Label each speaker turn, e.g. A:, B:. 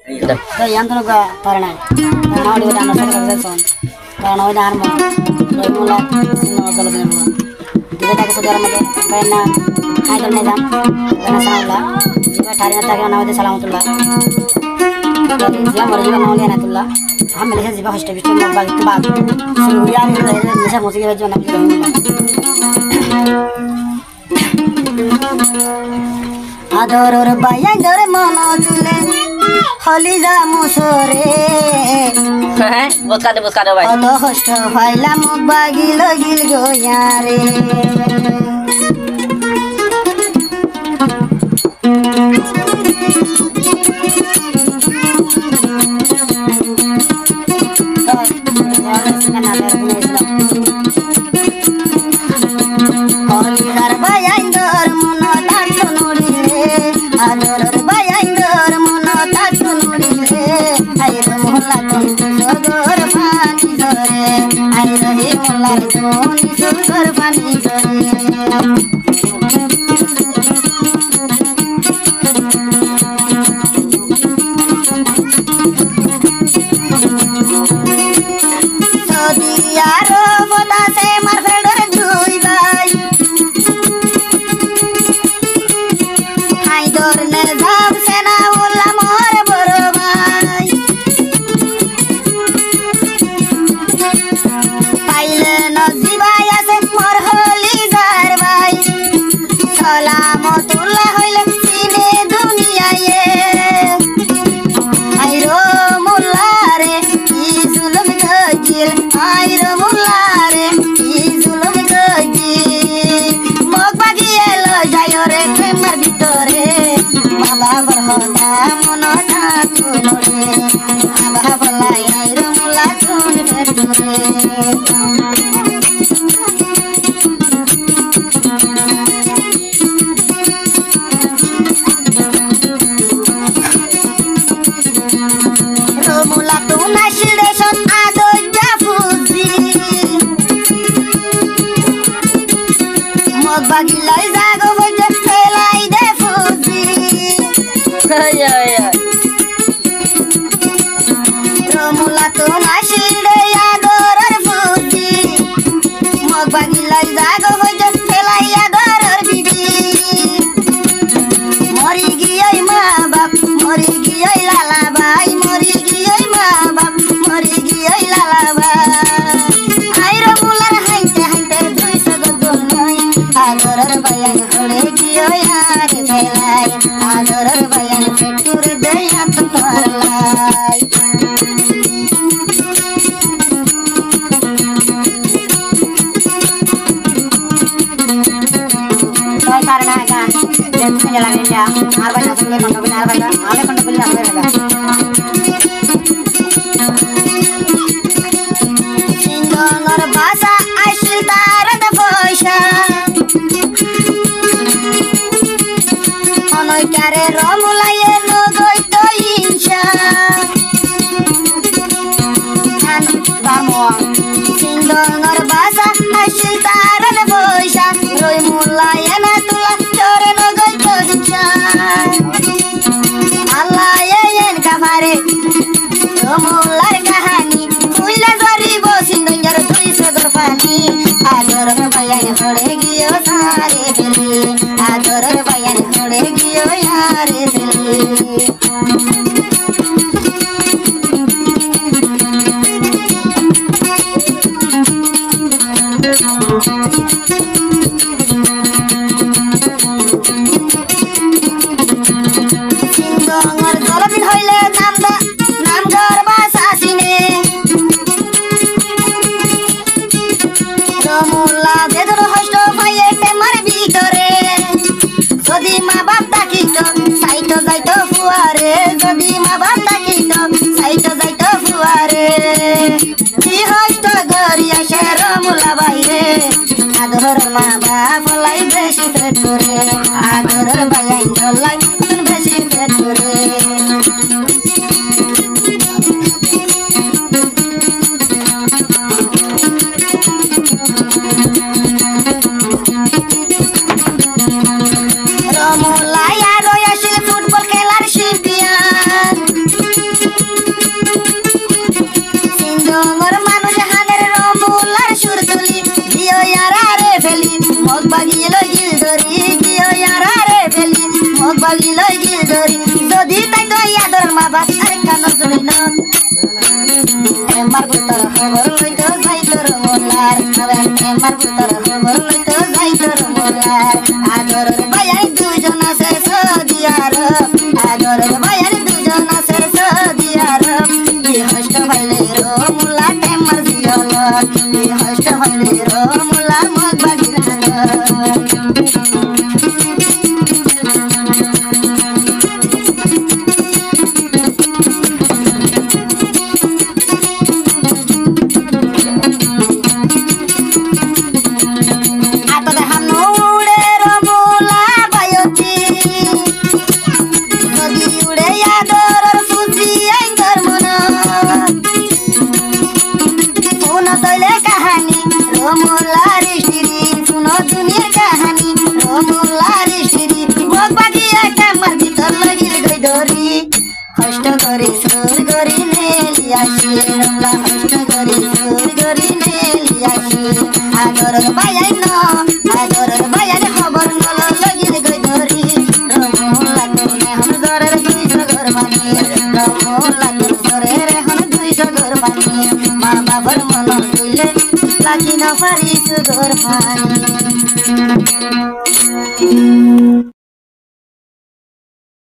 A: তো ইয়ান্তন পারে না কারণ ওই ওটা আমরা সরকার দেখছন কারণ ওই আর মন ওই মোলা নজল দেন দিবে তাকে সদর মধ্যে কারণ না আইদল নিজাম কারণ সাউলা জিবা ঠারিনা তাকে নামে সালামতুল্লাহ জিয়া মরজিবা নামে আনাতুল্লাহ हम मिले जिबा हॉस्टल बिच में बात के बाद सुरिया ने निशा मोसी के जो नाम आदर बाया दर मन तुले हली जा मुसरे
B: बसका दे भाई
A: तो हॉस्ट फाइला मुख बागिल गिल गो यारे বাগিল গিল ধরি যদি তাই তো ইয়াদর মা বাপ আরে কান জুড়ে ন এমার ভিতর খবর লইতো যাই তোর মোলার এমার ভিতর খবর লইতো যাই তোর মোলার আদরের ভাইয়াই দুজন আছে সদিয়ার আদরের ভাইয়াই দুজন আছে সদিয়ার এই হষ্ট ভাইলে রো মোলা টেমার জিয়ল এই হষ্ট ভাইলে রো মোলা মগ বাগির হষ্ট করে সুর গরি নেলি আসি রমলা হষ্ট করে সুর গরি নেলি আসি আদরের ভাইয়াই ন আদরের ভাইয়াই খবর নল লাগিল গই ধরি রমলা তুমি হন জরের 200 ঘর বানি রমলা তুমি জরের হন 200 ঘর বানি মা বাবার মন কইলে লাগি না পারিস ঘর বানি